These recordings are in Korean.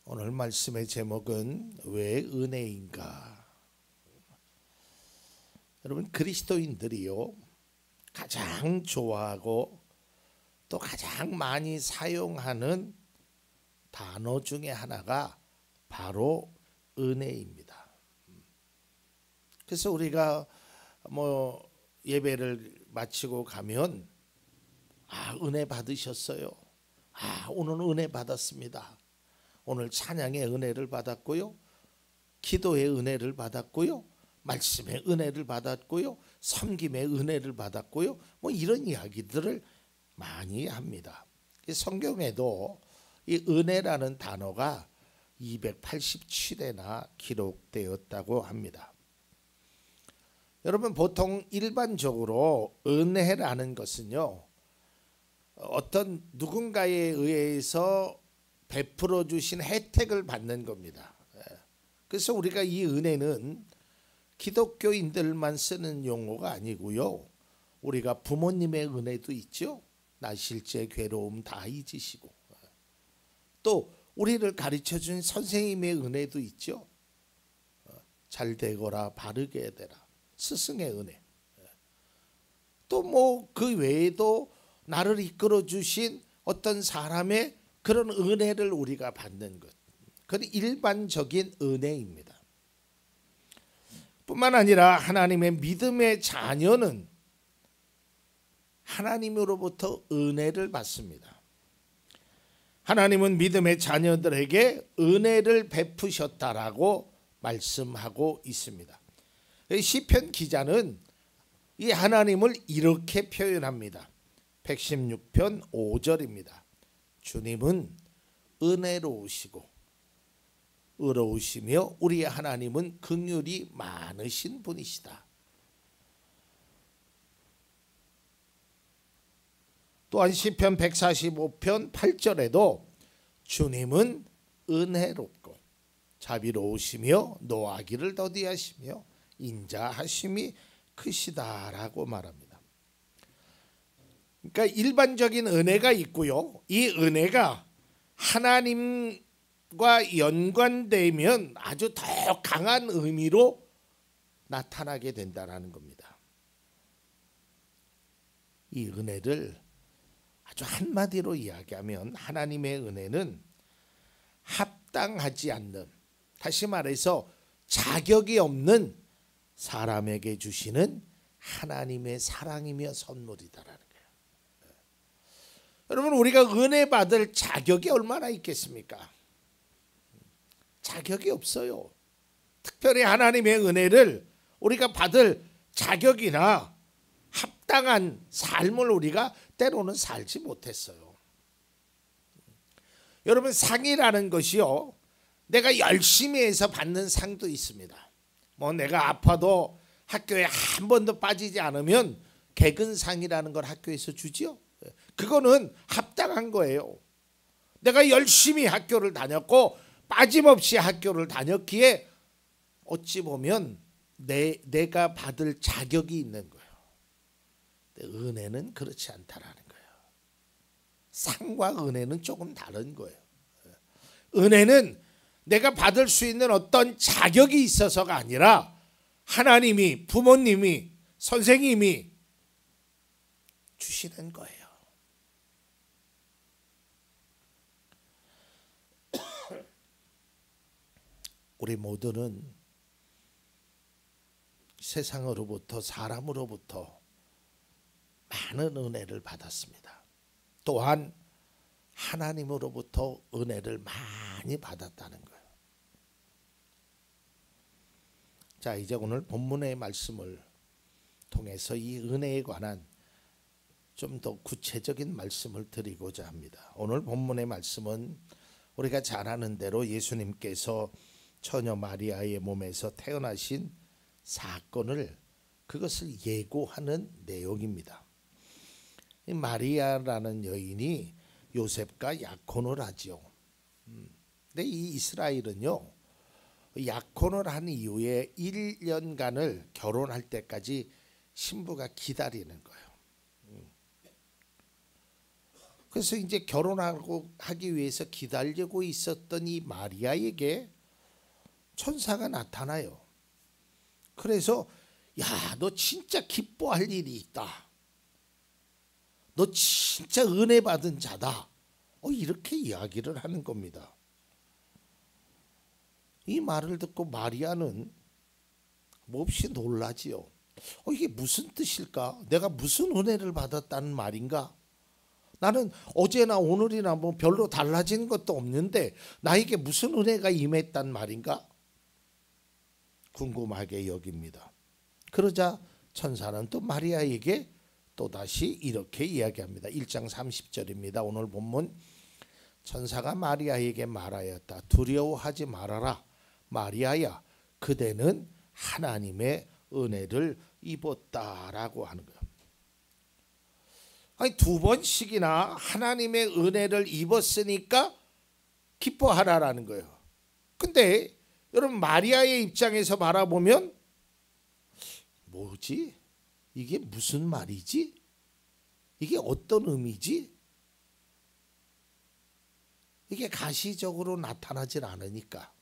오늘 말씀의 제목은 왜 은혜인가? 여러분, 그리스도인들이요 가장 좋아하고 또 가장 많이 사용하는 단어 중에 하나가 바로 은혜입니다. 그래서 우리가 예배를 마치고 가면 은혜 받으셨어요. 오늘 은혜 받았습니다. 오늘 찬양의 은혜를 받았고요. 기도의 은혜를 받았고요. 말씀의 은혜를 받았고요. 섬김의 은혜를 받았고요. 이런 이야기들을 많이 합니다. 성경에도 이 은혜라는 단어가 287회나 기록되었다고 합니다. 여러분, 보통 일반적으로 은혜라는 것은요, 어떤 누군가에 의해서 베풀어 주신 혜택을 받는 겁니다. 그래서 우리가 이 은혜는 기독교인들만 쓰는 용어가 아니고요, 우리가 부모님의 은혜도 있죠. 나실제 괴로움 다 잊으시고, 또 우리를 가르쳐 준 선생님의 은혜도 있죠. 잘 되거라, 바르게 되라, 스승의 은혜. 또 그 외에도 나를 이끌어 주신 어떤 사람의 그런 은혜를 우리가 받는 것, 그건 일반적인 은혜입니다. 뿐만 아니라 하나님의 믿음의 자녀는 하나님으로부터 은혜를 받습니다. 하나님은 믿음의 자녀들에게 은혜를 베푸셨다라고 말씀하고 있습니다. 시편 기자는 이 하나님을 이렇게 표현합니다. 116편 5절입니다. 주님은 은혜로우시고 의로우시며 우리 하나님은 긍휼이 많으신 분이시다. 또한 시편 145편 8절에도 주님은 은혜롭고 자비로우시며 노하기를 더디하시며 인자하심이 크시다라고 말합니다. 그러니까 일반적인 은혜가 있고요, 이 은혜가 하나님과 연관되면 아주 더 강한 의미로 나타나게 된다는 겁니다. 이 은혜를 아주 한마디로 이야기하면 하나님의 은혜는 합당하지 않는, 다시 말해서 자격이 없는 사람에게 주시는 하나님의 사랑이며 선물이다라는 거예요. 여러분, 우리가 은혜 받을 자격이 얼마나 있겠습니까? 자격이 없어요. 특별히 하나님의 은혜를 우리가 받을 자격이나 합당한 삶을 우리가 때로는 살지 못했어요. 여러분, 상이라는 것이요, 내가 열심히 해서 받는 상도 있습니다. 내가 아파도 학교에 한 번도 빠지지 않으면 개근상이라는 걸 학교에서 주지요. 그거는 합당한 거예요. 내가 열심히 학교를 다녔고 빠짐없이 학교를 다녔기에 어찌 보면 내가 받을 자격이 있는 거예요. 은혜는 그렇지 않다라는 거예요. 상과 은혜는 조금 다른 거예요. 은혜는 내가 받을 수 있는 어떤 자격이 있어서가 아니라 하나님이, 부모님이, 선생님이 주시는 거예요. 우리 모두는 세상으로부터, 사람으로부터 많은 은혜를 받았습니다. 또한 하나님으로부터 은혜를 많이 받았다는 거예요. 자, 이제 오늘 본문의 말씀을 통해서 이 은혜에 관한 좀 더 구체적인 말씀을 드리고자 합니다. 오늘 본문의 말씀은 우리가 잘 아는 대로 예수님께서 처녀 마리아의 몸에서 태어나신 사건을, 그것을 예고하는 내용입니다. 이 마리아라는 여인이 요셉과 약혼을 하죠. 근데 이 이스라엘은요, 약혼을 한 이후에 1년간을 결혼할 때까지 신부가 기다리는 거예요. 그래서 이제 결혼하고 하기 위해서 기다리고 있었던 이 마리아에게 천사가 나타나요. 그래서 야, 너 진짜 기뻐할 일이 있다. 너 진짜 은혜 받은 자다. 이렇게 이야기를 하는 겁니다. 이 말을 듣고 마리아는 몹시 놀라지요. 이게 무슨 뜻일까? 내가 무슨 은혜를 받았다는 말인가? 나는 어제나 오늘이나 뭐 별로 달라진 것도 없는데 나에게 무슨 은혜가 임했단 말인가? 궁금하게 여깁니다. 그러자 천사는 또 마리아에게 또다시 이렇게 이야기합니다. 1장 30절입니다. 오늘 본문. 천사가 마리아에게 말하였다. 두려워하지 말아라. 마리아야, 그대는 하나님의 은혜를 입었다라고 하는 거예요. 아니, 두 번씩이나 하나님의 은혜를 입었으니까 기뻐하라라는 거예요. 근데 여러분, 마리아의 입장에서 바라보면 뭐지? 이게 무슨 말이지? 이게 어떤 의미지? 이게 가시적으로 나타나질 않으니까.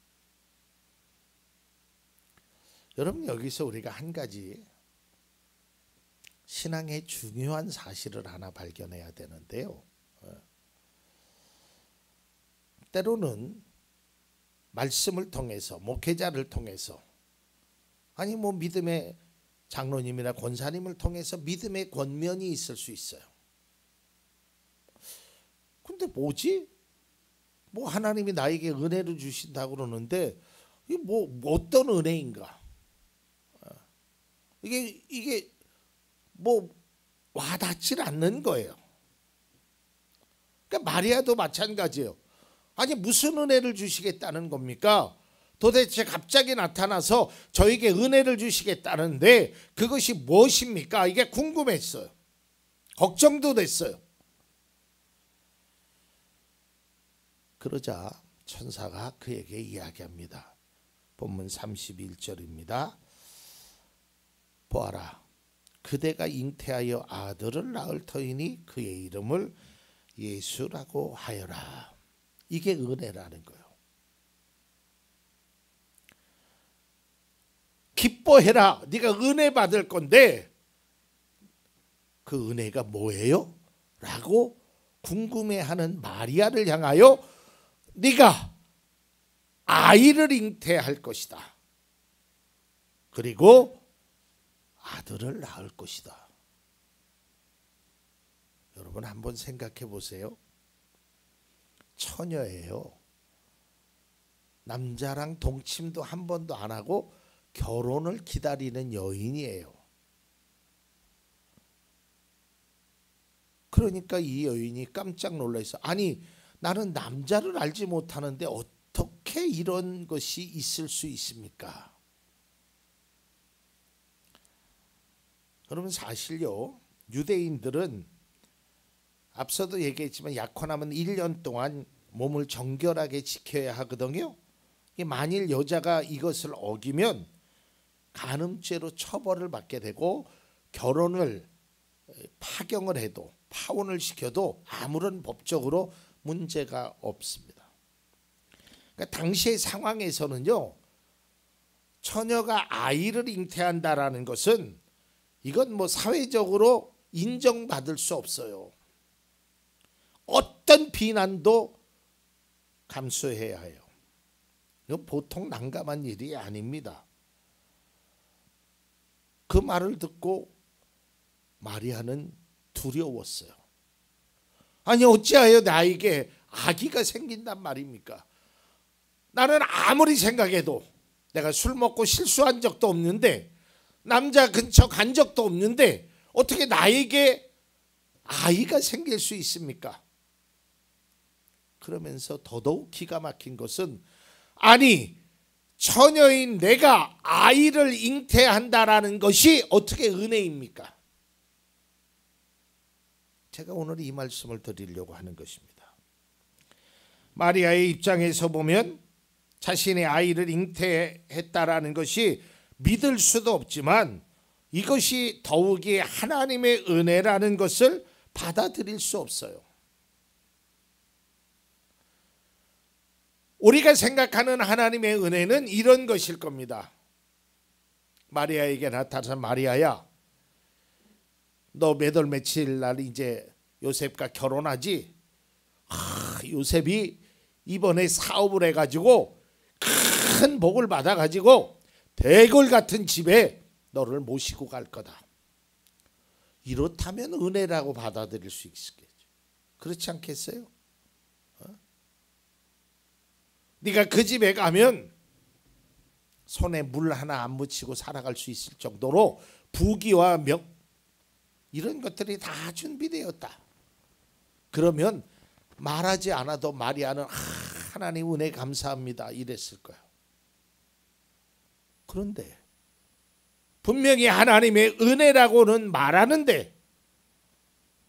여러분, 여기서 우리가 한 가지 신앙의 중요한 사실을 하나 발견해야 되는데요. 때로는 말씀을 통해서, 목회자를 통해서, 아니 뭐 믿음의 장로님이나 권사님을 통해서 믿음의 권면이 있을 수 있어요. 근데 뭐지? 뭐 하나님이 나에게 은혜를 주신다고 그러는데 이게 뭐 어떤 은혜인가? 이게 뭐 와닿질 않는 거예요. 그러니까 마리아도 마찬가지예요. 아니, 무슨 은혜를 주시겠다는 겁니까? 도대체 갑자기 나타나서 저에게 은혜를 주시겠다는데 그것이 무엇입니까? 이게 궁금했어요. 걱정도 됐어요. 그러자 천사가 그에게 이야기합니다. 본문 31절입니다. 보아라, 그대가 잉태하여 아들을 낳을 터이니 그의 이름을 예수라고 하여라. 이게 은혜라는 거예요. 기뻐해라. 네가 은혜 받을 건데 그 은혜가 뭐예요? 라고 궁금해하는 마리아를 향하여 네가 아이를 잉태할 것이다. 그리고 아들을 낳을 것이다. 여러분, 한번 생각해 보세요. 처녀예요. 남자랑 동침도 한 번도 안 하고 결혼을 기다리는 여인이에요. 그러니까 이 여인이 깜짝 놀라서, 아니, 나는 남자를 알지 못하는데 어떻게 이런 것이 있을 수 있습니까? 여러분, 사실요, 유대인들은 앞서도 얘기했지만 약혼하면 1년 동안 몸을 정결하게 지켜야 하거든요. 만일 여자가 이것을 어기면 간음죄로 처벌을 받게 되고 결혼을 파경을 해도, 파혼을 시켜도 아무런 법적으로 문제가 없습니다. 그러니까 당시의 상황에서는요, 처녀가 아이를 잉태한다라는 것은 이건 뭐 사회적으로 인정받을 수 없어요. 어떤 비난도 감수해야 해요. 이건 보통 난감한 일이 아닙니다. 그 말을 듣고 마리아는 두려웠어요. 아니, 어찌하여 나에게 아기가 생긴단 말입니까? 나는 아무리 생각해도 내가 술 먹고 실수한 적도 없는데, 남자 근처 간 적도 없는데 어떻게 나에게 아이가 생길 수 있습니까? 그러면서 더더욱 기가 막힌 것은, 아니, 처녀인 내가 아이를 잉태한다라는 것이 어떻게 은혜입니까? 제가 오늘 이 말씀을 드리려고 하는 것입니다. 마리아의 입장에서 보면 자신의 아이를 잉태했다라는 것이 믿을 수도 없지만 이것이 더욱이 하나님의 은혜라는 것을 받아들일 수 없어요. 우리가 생각하는 하나님의 은혜는 이런 것일 겁니다. 마리아에게 나타나서 마리아야, 너 몇 월 며칠 날 이제 요셉과 결혼하지? 요셉이 이번에 사업을 해가지고 큰 복을 받아가지고 대궐 같은 집에 너를 모시고 갈 거다. 이렇다면 은혜라고 받아들일 수 있겠죠. 그렇지 않겠어요? 네가 그 집에 가면 손에 물 하나 안 묻히고 살아갈 수 있을 정도로 부귀와 명 이런 것들이 다 준비되었다. 그러면 말하지 않아도 마리아는 하나님 은혜 감사합니다 이랬을 거예요. 그런데 분명히 하나님의 은혜라고는 말하는데,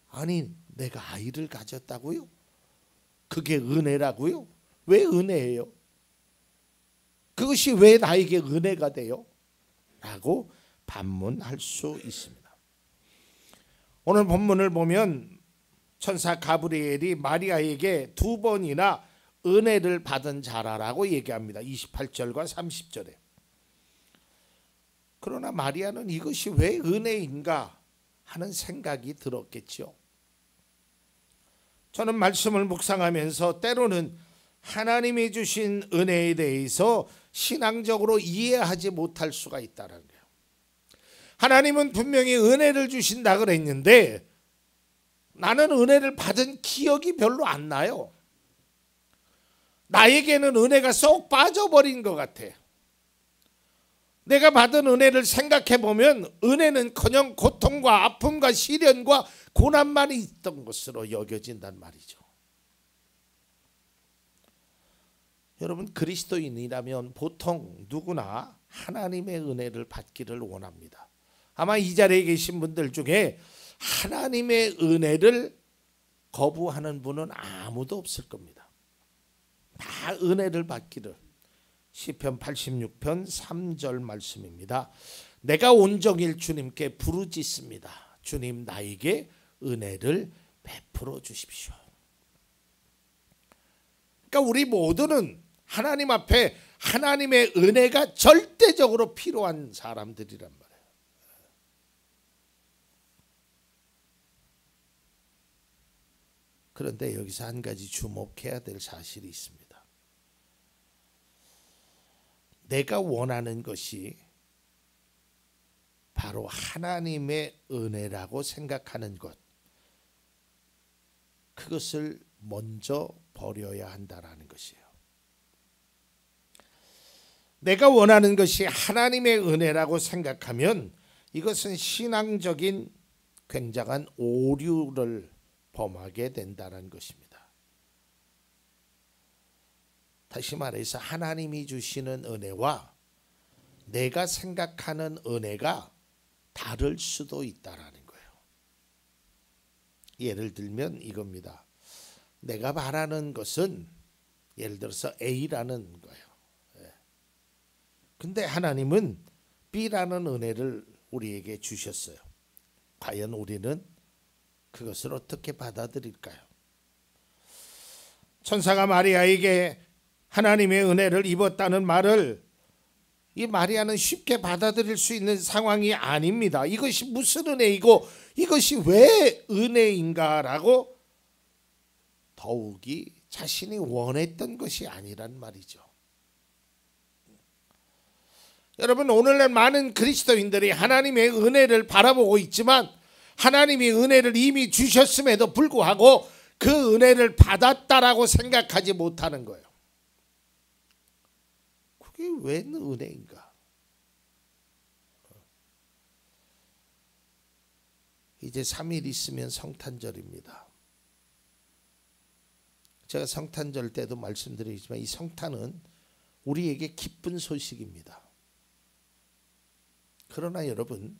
아니 내가 아이를 가졌다고요? 그게 은혜라고요? 왜 은혜예요? 그것이 왜 나에게 은혜가 돼요? 라고 반문할 수 있습니다. 오늘 본문을 보면 천사 가브리엘이 마리아에게 2번이나 은혜를 받은 자라라고 얘기합니다. 28절과 30절에. 그러나 마리아는 이것이 왜 은혜인가 하는 생각이 들었겠죠. 저는 말씀을 묵상하면서 때로는 하나님이 주신 은혜에 대해서 신앙적으로 이해하지 못할 수가 있다는 거예요. 하나님은 분명히 은혜를 주신다 그랬는데 나는 은혜를 받은 기억이 별로 안 나요. 나에게는 은혜가 쏙 빠져버린 것 같아. 내가 받은 은혜를 생각해 보면 은혜는커녕 고통과 아픔과 시련과 고난만 있던 것으로 여겨진단 말이죠. 여러분, 그리스도인이라면 보통 누구나 하나님의 은혜를 받기를 원합니다. 아마 이 자리에 계신 분들 중에 하나님의 은혜를 거부하는 분은 아무도 없을 겁니다. 다 은혜를 받기를. 시편 86편 3절 말씀입니다. 내가 온종일 주님께 부르짖습니다. 주님 나에게 은혜를 베풀어 주십시오. 그러니까 우리 모두는 하나님 앞에 하나님의 은혜가 절대적으로 필요한 사람들이란 말이에요. 그런데 여기서 한 가지 주목해야 될 사실이 있습니다. 내가 원하는 것이 바로 하나님의 은혜라고 생각하는 것, 그것을 먼저 버려야 한다는 것이에요. 내가 원하는 것이 하나님의 은혜라고 생각하면 이것은 신앙적인 굉장한 오류를 범하게 된다는 것입니다. 다시 말해서 하나님이 주시는 은혜와 내가 생각하는 은혜가 다를 수도 있다라는 거예요. 예를 들면 이겁니다. 내가 바라는 것은 예를 들어서 A라는 거예요. 근데 하나님은 B라는 은혜를 우리에게 주셨어요. 과연 우리는 그것을 어떻게 받아들일까요? 천사가 마리아에게 하나님의 은혜를 입었다는 말을 이 마리아는 쉽게 받아들일 수 있는 상황이 아닙니다. 이것이 무슨 은혜이고 이것이 왜 은혜인가라고 더욱이 자신이 원했던 것이 아니란 말이죠. 여러분, 오늘날 많은 그리스도인들이 하나님의 은혜를 바라보고 있지만 하나님이 은혜를 이미 주셨음에도 불구하고 그 은혜를 받았다라고 생각하지 못하는 거예요. 그게 왜 은혜인가? 이제 3일 있으면 성탄절입니다. 제가 성탄절 때도 말씀드리지만 이 성탄은 우리에게 기쁜 소식입니다. 그러나 여러분,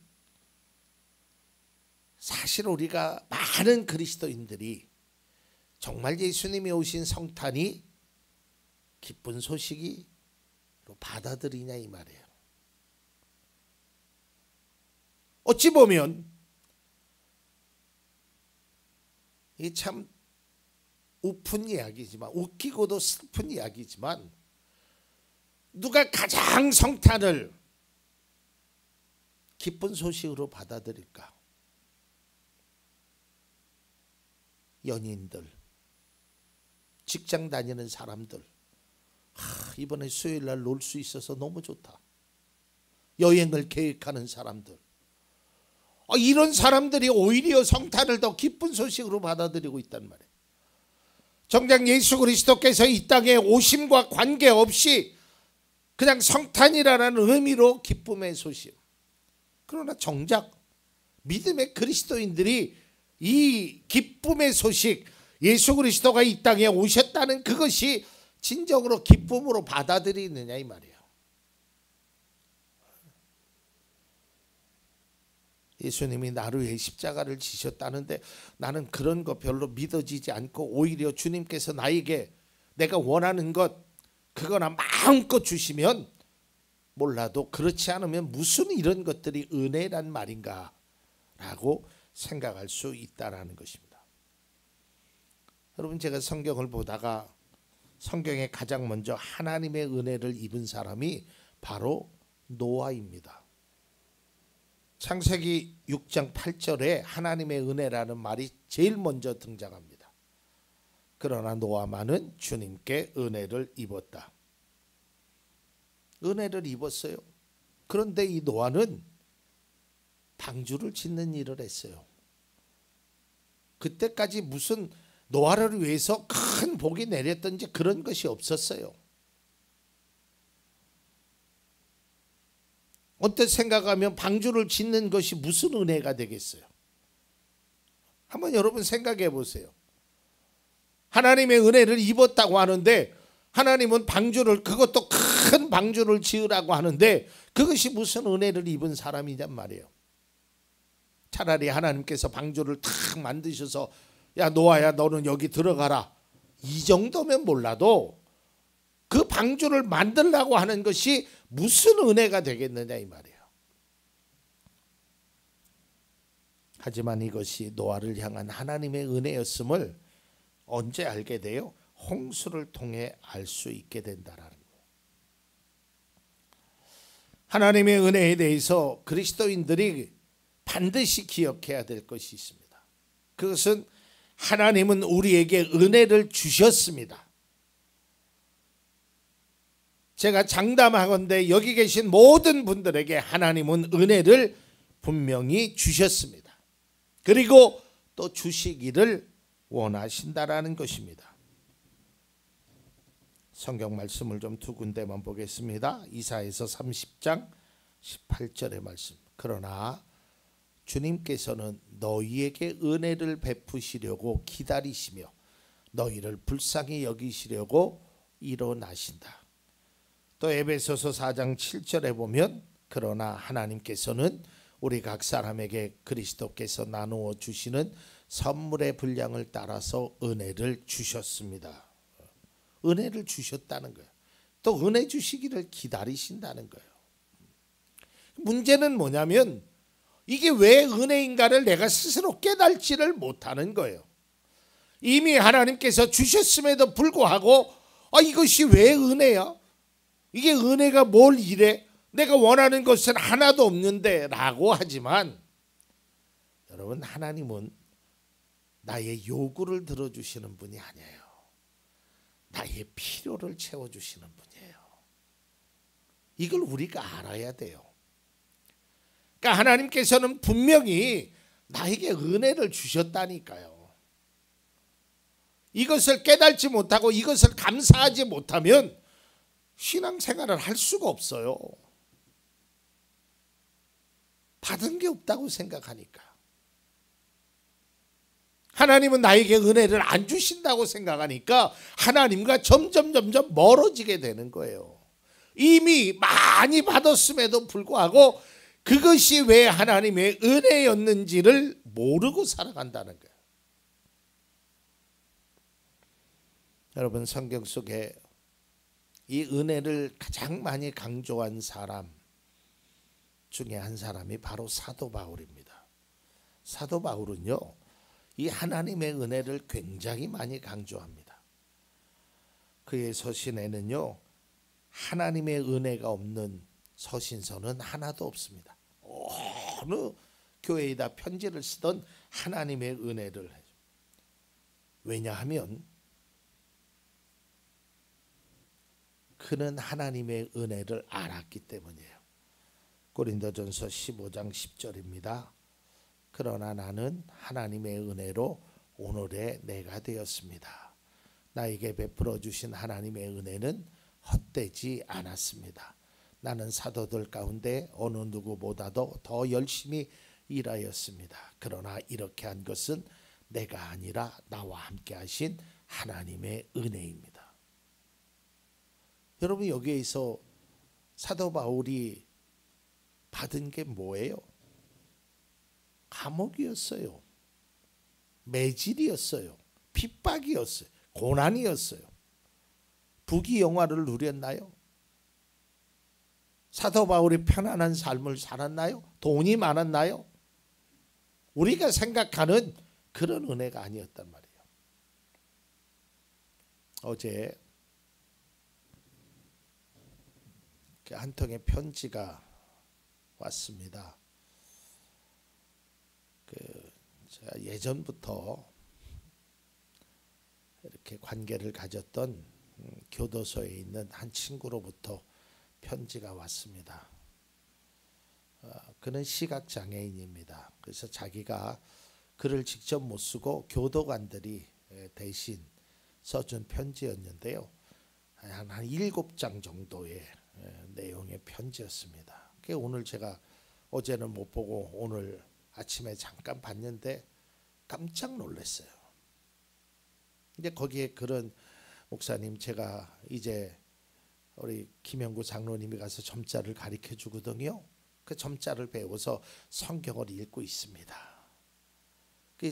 사실 우리가 많은 그리스도인들이 정말 예수님이 오신 성탄이 기쁜 소식이 받아들이냐 이 말이에요. 어찌 보면 이 참 우픈 이야기지만, 웃기고도 슬픈 이야기지만, 누가 가장 성탄을 기쁜 소식으로 받아들일까? 연인들, 직장 다니는 사람들, 이번에 수요일 날 놀 수 있어서 너무 좋다. 여행을 계획하는 사람들, 이런 사람들이 오히려 성탄을 더 기쁜 소식으로 받아들이고 있단 말이에요. 정작 예수 그리스도께서 이 땅에 오심과 관계없이 그냥 성탄이라는 의미로 기쁨의 소식. 그러나 정작 믿음의 그리스도인들이 이 기쁨의 소식, 예수 그리스도가 이 땅에 오셨다는 그것이 진정으로 기쁨으로 받아들이느냐 이 말이에요. 예수님이 나를 위해 십자가를 지셨다는데 나는 그런 거 별로 믿어지지 않고 오히려 주님께서 나에게 내가 원하는 것 그거나 마음껏 주시면 몰라도 그렇지 않으면 무슨 이런 것들이 은혜란 말인가 라고 생각할 수 있다는 것입니다. 여러분, 제가 성경을 보다가 성경에 가장 먼저 하나님의 은혜를 입은 사람이 바로 노아입니다. 창세기 6장 8절에 하나님의 은혜라는 말이 제일 먼저 등장합니다. 그러나 노아만은 주님께 은혜를 입었다. 은혜를 입었어요. 그런데 이 노아는 방주를 짓는 일을 했어요. 그때까지 무슨 노아를 위해서 큰 복이 내렸던지 그런 것이 없었어요. 어떻게 생각하면 방주를 짓는 것이 무슨 은혜가 되겠어요? 한번 여러분 생각해 보세요. 하나님의 은혜를 입었다고 하는데 하나님은 방주를, 그것도 큰 방주를 지으라고 하는데 그것이 무슨 은혜를 입은 사람이냔 말이에요. 차라리 하나님께서 방주를 탁 만드셔서 야 노아야 너는 여기 들어가라, 이 정도면 몰라도 그 방주를 만들라고 하는 것이 무슨 은혜가 되겠느냐 이 말이에요. 하지만 이것이 노아를 향한 하나님의 은혜였음을 언제 알게 돼요? 홍수를 통해 알 수 있게 된다라는 거예요. 하나님의 은혜에 대해서 그리스도인들이 반드시 기억해야 될 것이 있습니다. 그것은 하나님은 우리에게 은혜를 주셨습니다. 제가 장담하건대 여기 계신 모든 분들에게 하나님은 은혜를 분명히 주셨습니다. 그리고 또 주시기를 원하신다라는 것입니다. 성경 말씀을 좀 두 군데만 보겠습니다. 이사야서 30장 18절의 말씀. 그러나 주님께서는 너희에게 은혜를 베푸시려고 기다리시며 너희를 불쌍히 여기시려고 일어나신다. 또 에베소서 4장 7절에 보면 그러나 하나님께서는 우리 각 사람에게 그리스도께서 나누어 주시는 선물의 분량을 따라서 은혜를 주셨습니다. 은혜를 주셨다는 거예요. 또 은혜 주시기를 기다리신다는 거예요. 문제는 뭐냐면 이게 왜 은혜인가를 내가 스스로 깨달지를 못하는 거예요. 이미 하나님께서 주셨음에도 불구하고 이것이 왜 은혜야? 이게 은혜가 뭘 이래? 내가 원하는 것은 하나도 없는데 라고 하지만 여러분, 하나님은 나의 요구를 들어주시는 분이 아니에요. 나의 필요를 채워주시는 분이에요. 이걸 우리가 알아야 돼요. 그러니까 하나님께서는 분명히 나에게 은혜를 주셨다니까요. 이것을 깨닫지 못하고 이것을 감사하지 못하면 신앙생활을 할 수가 없어요. 받은 게 없다고 생각하니까. 하나님은 나에게 은혜를 안 주신다고 생각하니까 하나님과 점점 멀어지게 되는 거예요. 이미 많이 받았음에도 불구하고 그것이 왜 하나님의 은혜였는지를 모르고 살아간다는 거예요. 여러분, 성경 속에 이 은혜를 가장 많이 강조한 사람 중에 한 사람이 바로 사도 바울입니다. 사도 바울은요, 이 하나님의 은혜를 굉장히 많이 강조합니다. 그의 서신에는요, 하나님의 은혜가 없는 서신서는 하나도 없습니다. 어느 교회에다 편지를 쓰던 하나님의 은혜를 해요. 왜냐하면 그는 하나님의 은혜를 알았기 때문이에요. 고린도전서 15장 10절입니다. 그러나 나는 하나님의 은혜로 오늘의 내가 되었습니다. 나에게 베풀어 주신 하나님의 은혜는 헛되지 않았습니다. 나는 사도들 가운데 어느 누구보다도 더 열심히 일하였습니다. 그러나 이렇게 한 것은 내가 아니라 나와 함께 하신 하나님의 은혜입니다. 여러분, 여기에서 사도 바울이 받은 게 뭐예요? 감옥이었어요. 매질이었어요. 핍박이었어요. 고난이었어요. 부귀영화를 누렸나요? 사도 바울이 편안한 삶을 살았나요? 돈이 많았나요? 우리가 생각하는 그런 은혜가 아니었단 말이에요. 어제 한 통의 편지가 왔습니다. 제가 예전부터 이렇게 관계를 가졌던 교도소에 있는 한 친구로부터 편지가 왔습니다. 그는 시각장애인입니다. 그래서 자기가 글을 직접 못 쓰고 교도관들이 대신 써준 편지였는데요. 한 7장 정도의 내용의 편지였습니다. 오늘 제가 어제는 못 보고 오늘 아침에 잠깐 봤는데 깜짝 놀랐어요. 근데 거기에 그런 목사님, 제가 이제 우리 김영구 장로님이 가서 점자를 가르쳐 주거든요. 그 점자를 배워서 성경을 읽고 있습니다.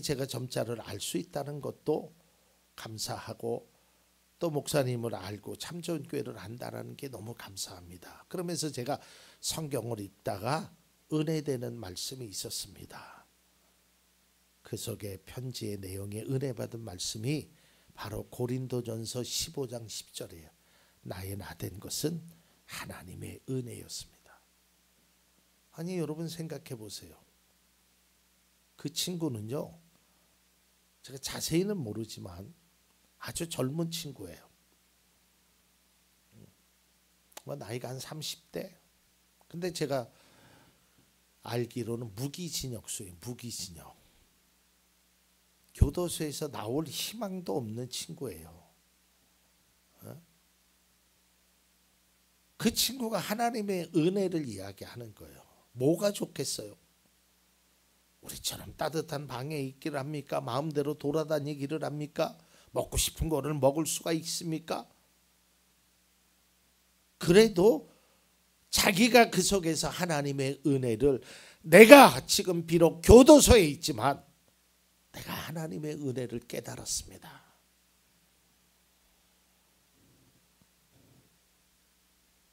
제가 점자를 알 수 있다는 것도 감사하고 또 목사님을 알고 참 좋은 교회를 안다는 게 너무 감사합니다. 그러면서 제가 성경을 읽다가 은혜되는 말씀이 있었습니다. 그 속에 편지의 내용에 은혜받은 말씀이 바로 고린도전서 15장 10절이에요. 나의 나된 것은 하나님의 은혜였습니다. 아니, 여러분 생각해 보세요. 그 친구는요, 제가 자세히는 모르지만 아주 젊은 친구예요. 나이가 한 30대. 근데 제가 알기로는 무기징역수예요. 무기징역. 교도소에서 나올 희망도 없는 친구예요. 그 친구가 하나님의 은혜를 이야기하는 거예요. 뭐가 좋겠어요? 우리처럼 따뜻한 방에 있기를 합니까? 마음대로 돌아다니기를 합니까? 먹고 싶은 거를 먹을 수가 있습니까? 그래도 자기가 그 속에서 하나님의 은혜를, 내가 지금 비록 교도소에 있지만 내가 하나님의 은혜를 깨달았습니다.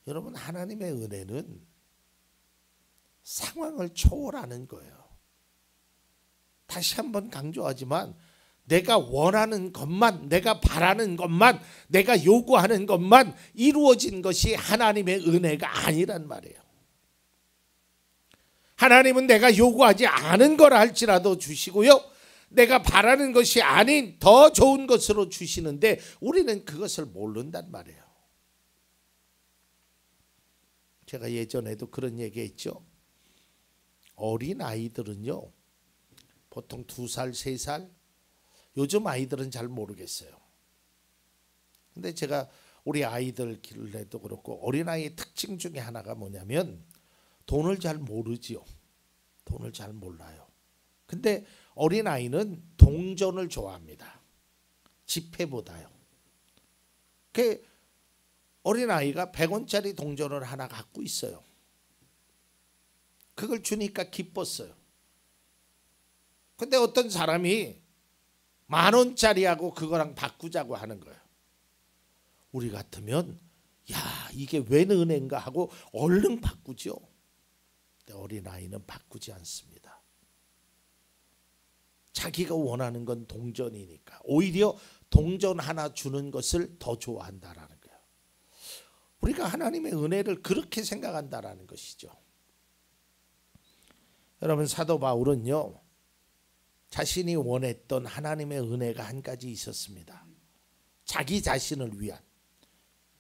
여러분, 하나님의 은혜는 상황을 초월하는 거예요. 다시 한번 강조하지만 내가 원하는 것만, 내가 바라는 것만, 내가 요구하는 것만 이루어진 것이 하나님의 은혜가 아니란 말이에요. 하나님은 내가 요구하지 않은 걸 할지라도 주시고요, 내가 바라는 것이 아닌 더 좋은 것으로 주시는데 우리는 그것을 모른단 말이에요. 제가 예전에도 그런 얘기했죠. 어린 아이들은요, 보통 2살, 3살, 요즘 아이들은 잘 모르겠어요. 근데 제가 우리 아이들 길래도 그렇고 어린아이의 특징 중에 하나가 뭐냐면 돈을 잘 모르지요. 돈을 잘 몰라요. 근데 어린아이는 동전을 좋아합니다. 지폐보다요. 그 어린아이가 100원짜리 동전을 하나 갖고 있어요. 그걸 주니까 기뻤어요. 근데 어떤 사람이 10,000원짜리하고 그거랑 바꾸자고 하는 거예요. 우리 같으면 야, 이게 웬 은혜인가 하고 얼른 바꾸죠. 근데 어린아이는 바꾸지 않습니다. 자기가 원하는 건 동전이니까 오히려 동전 하나 주는 것을 더 좋아한다라는 거예요. 우리가 하나님의 은혜를 그렇게 생각한다라는 것이죠. 여러분, 사도 바울은요, 자신이 원했던 하나님의 은혜가 한 가지 있었습니다. 자기 자신을 위한.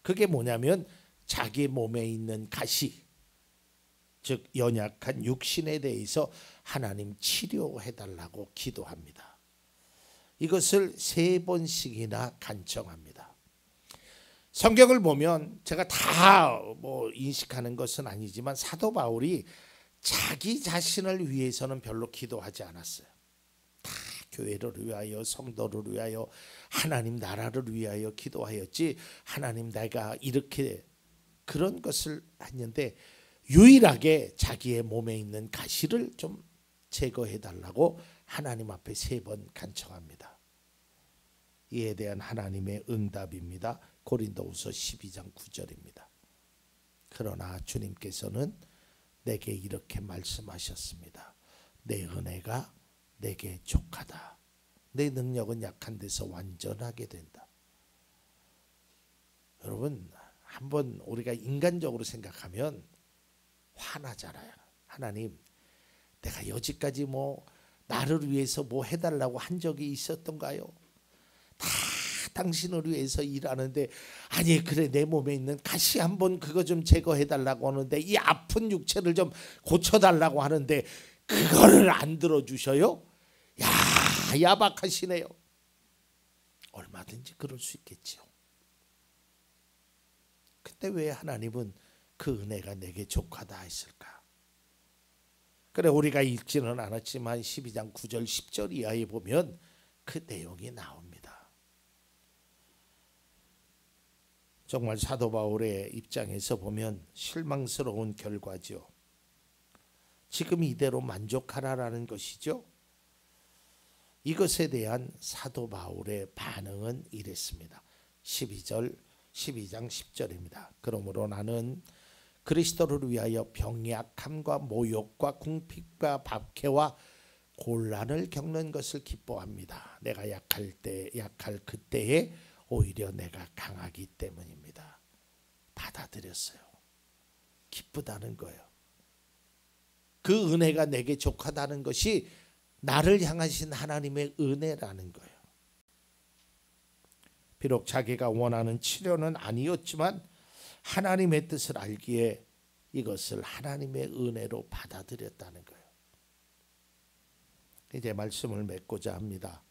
그게 뭐냐면 자기 몸에 있는 가시, 즉 연약한 육신에 대해서 하나님 치료해달라고 기도합니다. 이것을 3번씩이나 간청합니다. 성경을 보면 제가 다 인식하는 것은 아니지만 사도 바울이 자기 자신을 위해서는 별로 기도하지 않았어요. 다 교회를 위하여, 성도를 위하여, 하나님 나라를 위하여 기도하였지, 하나님 내가 이렇게 그런 것을 했는데 유일하게 자기의 몸에 있는 가시를 좀 제거해 달라고 하나님 앞에 3번 간청합니다. 이에 대한 하나님의 응답입니다. 고린도후서 12장 9절입니다. 그러나 주님께서는 내게 이렇게 말씀하셨습니다. 내 은혜가 내게 족하다. 내 능력은 약한 데서 완전하게 된다. 여러분, 한번 우리가 인간적으로 생각하면 화나잖아요. 하나님, 내가 여지까지 나를 위해서 해달라고 한 적이 있었던가요? 다 당신을 위해서 일하는데, 아니 그래 내 몸에 있는 가시 한번 그거 좀 제거해달라고 하는데, 이 아픈 육체를 좀 고쳐달라고 하는데 그거를 안 들어주셔요? 야, 야박하시네요. 얼마든지 그럴 수 있겠지요. 근데 왜 하나님은 그 은혜가 내게 족하다 했을까? 그래, 우리가 읽지는 않았지만 12장 9절 10절 이하에 보면 그 내용이 나옵니다. 정말 사도 바울의 입장에서 보면 실망스러운 결과죠. 지금 이대로 만족하라라는 것이죠. 이것에 대한 사도 바울의 반응은 이랬습니다. 12장 10절입니다. 그러므로 나는 그리스도를 위하여 병약함과 모욕과 궁핍과 박해와 곤란을 겪는 것을 기뻐합니다. 내가 약할 그때에 오히려 내가 강하기 때문입니다. 받아들였어요. 기쁘다는 거예요. 그 은혜가 내게 족하다는 것이 나를 향하신 하나님의 은혜라는 거예요. 비록 자기가 원하는 치료는 아니었지만 하나님의 뜻을 알기에 이것을 하나님의 은혜로 받아들였다는 거예요. 이제 말씀을 맺고자 합니다.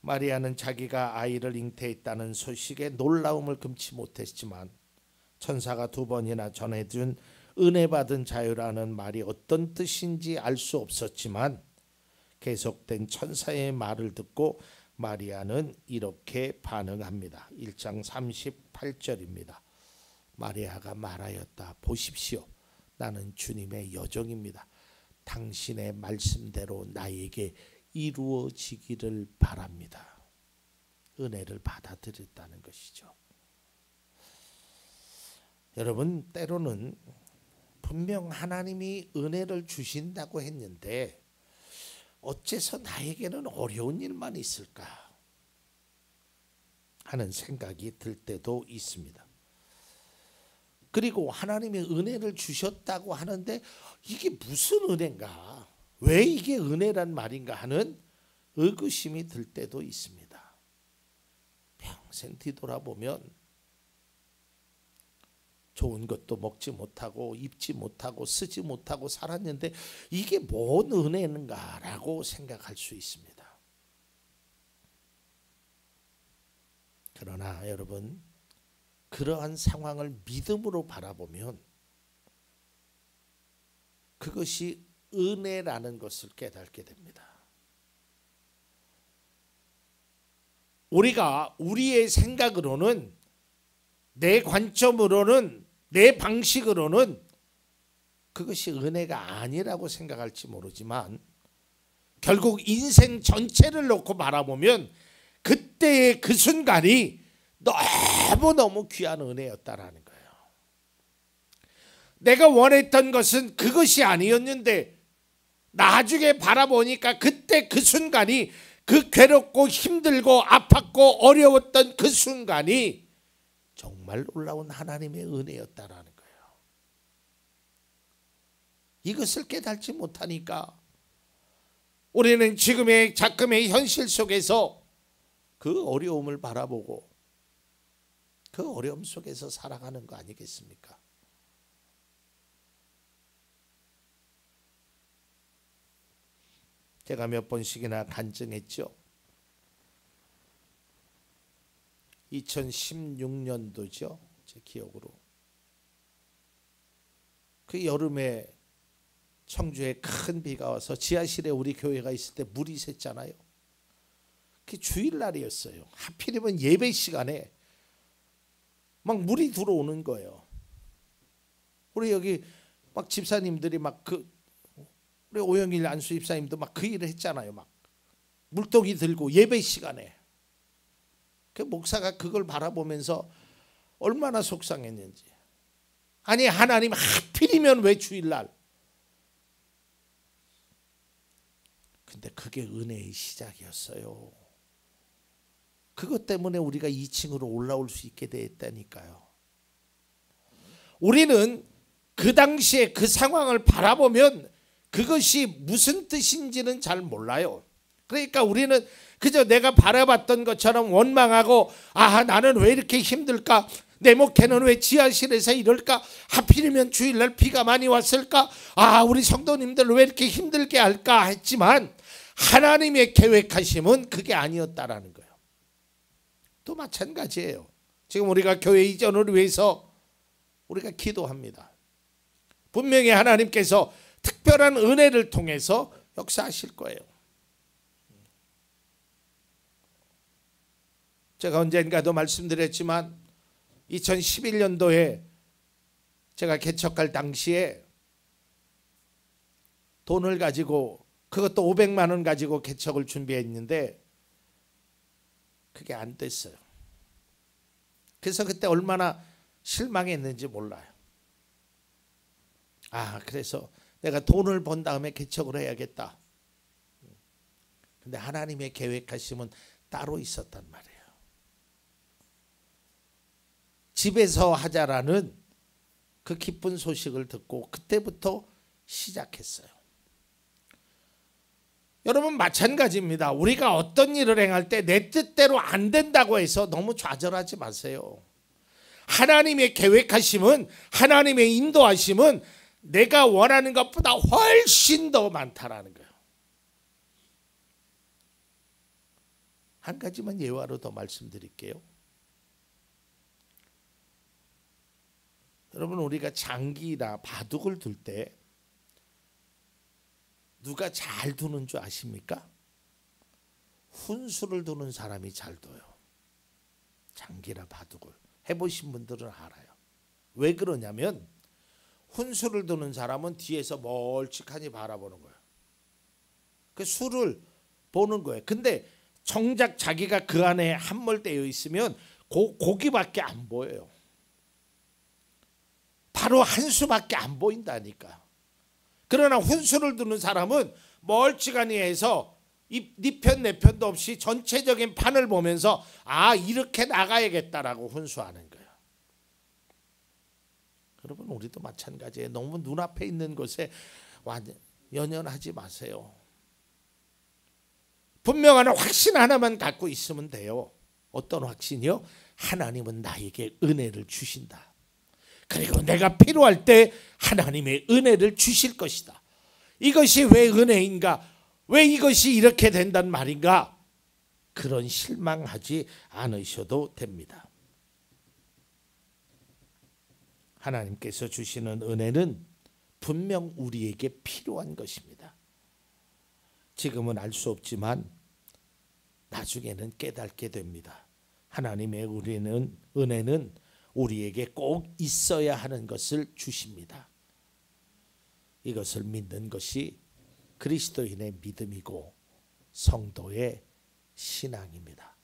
마리아는 자기가 아이를 잉태했다는 소식에 놀라움을 금치 못했지만 천사가 2번이나 전해준 은혜 받은 자유라는 말이 어떤 뜻인지 알 수 없었지만 계속된 천사의 말을 듣고 마리아는 이렇게 반응합니다. 1장 38절입니다. 마리아가 말하였다. 보십시오. 나는 주님의 여종입니다. 당신의 말씀대로 나에게 이루어지기를 바랍니다. 은혜를 받아들였다는 것이죠. 여러분, 때로는 분명 하나님이 은혜를 주신다고 했는데 어째서 나에게는 어려운 일만 있을까 하는 생각이 들 때도 있습니다. 그리고 하나님의 은혜를 주셨다고 하는데 이게 무슨 은혜인가? 왜 이게 은혜란 말인가 하는 의구심이 들 때도 있습니다. 평생 뒤돌아보면 좋은 것도 먹지 못하고 입지 못하고 쓰지 못하고 살았는데 이게 뭔 은혜인가라고 생각할 수 있습니다. 그러나 여러분, 그러한 상황을 믿음으로 바라보면 그것이 은혜라는 것을 깨닫게 됩니다. 우리가 우리의 생각으로는, 내 관점으로는, 내 방식으로는 그것이 은혜가 아니라고 생각할지 모르지만 결국 인생 전체를 놓고 바라보면 그때의 그 순간이 너무너무 귀한 은혜였다라는 거예요. 내가 원했던 것은 그것이 아니었는데 나중에 바라보니까 그때 그때 그 순간이, 그 괴롭고 힘들고 아팠고 어려웠던 그 순간이 정말 놀라운 하나님의 은혜였다라는 거예요. 이것을 깨닫지 못하니까 우리는 지금의 작금의 현실 속에서 그 어려움을 바라보고 그 어려움 속에서 살아가는 거 아니겠습니까? 제가 몇 번씩이나 간증했죠. 2016년도죠. 제 기억으로. 그 여름에 청주에 큰 비가 와서 지하실에 우리 교회가 있을 때 물이 샜잖아요. 그게 주일날이었어요. 하필이면 예배 시간에 막 물이 들어오는 거예요. 우리 여기 막 집사님들이 막 우리 오영일 안수 집사님도 막 그 일을 했잖아요. 막 물동이 들고 예배 시간에. 그 목사가 그걸 바라보면서 얼마나 속상했는지. 아니 하나님 하필이면 왜 주일날. 근데 그게 은혜의 시작이었어요. 그것 때문에 우리가 2층으로 올라올 수 있게 됐다니까요. 우리는 그 당시에 그 상황을 바라보면 그것이 무슨 뜻인지는 잘 몰라요. 그러니까 우리는 그저 내가 바라봤던 것처럼 원망하고, 아 나는 왜 이렇게 힘들까? 내 목회는 왜 지하실에서 이럴까? 하필이면 주일날 비가 많이 왔을까? 아 우리 성도님들 왜 이렇게 힘들게 할까? 했지만 하나님의 계획하심은 그게 아니었다라는 거예요. 또 마찬가지예요. 지금 우리가 교회 이전을 위해서 우리가 기도합니다. 분명히 하나님께서 특별한 은혜를 통해서 역사하실 거예요. 제가 언젠가도 말씀드렸지만 2011년도에 제가 개척할 당시에 돈을 가지고, 그것도 500만 원 가지고 개척을 준비했는데 그게 안 됐어요. 그래서 그때 얼마나 실망했는지 몰라요. 그래서 내가 돈을 번 다음에 개척을 해야겠다. 근데 하나님의 계획하심은 따로 있었단 말이에요. 집에서 하자라는 그 기쁜 소식을 듣고 그때부터 시작했어요. 여러분 마찬가지입니다. 우리가 어떤 일을 행할 때 내 뜻대로 안 된다고 해서 너무 좌절하지 마세요. 하나님의 계획하심은, 하나님의 인도하심은 내가 원하는 것보다 훨씬 더 많다라는 거예요. 한 가지만 예화로 더 말씀드릴게요. 여러분 우리가 장기나 바둑을 둘 때 누가 잘 두는 줄 아십니까? 훈수를 두는 사람이 잘 둬요. 장기나 바둑을 해보신 분들은 알아요. 왜 그러냐면 훈수를 두는 사람은 뒤에서 멀찍하니 바라보는 거예요. 그 수를 보는 거예요. 근데 정작 자기가 그 안에 함몰되어 있으면 고기밖에 안 보여요. 바로 한 수밖에 안 보인다니까. 그러나 훈수를 두는 사람은 멀찌감히 해서 네 편 내 편도 없이 전체적인 판을 보면서 이렇게 나가야겠다라고 훈수하는 거예요. 여러분 우리도 마찬가지예요. 너무 눈앞에 있는 것에 연연하지 마세요. 분명한 확신 하나만 갖고 있으면 돼요. 어떤 확신이요? 하나님은 나에게 은혜를 주신다. 그리고 내가 필요할 때 하나님의 은혜를 주실 것이다. 이것이 왜 은혜인가? 왜 이것이 이렇게 된단 말인가? 그런 실망하지 않으셔도 됩니다. 하나님께서 주시는 은혜는 분명 우리에게 필요한 것입니다. 지금은 알 수 없지만 나중에는 깨닫게 됩니다. 하나님의 은혜는 우리에게 꼭 있어야 하는 것을 주십니다. 이것을 믿는 것이 그리스도인의 믿음이고 성도의 신앙입니다.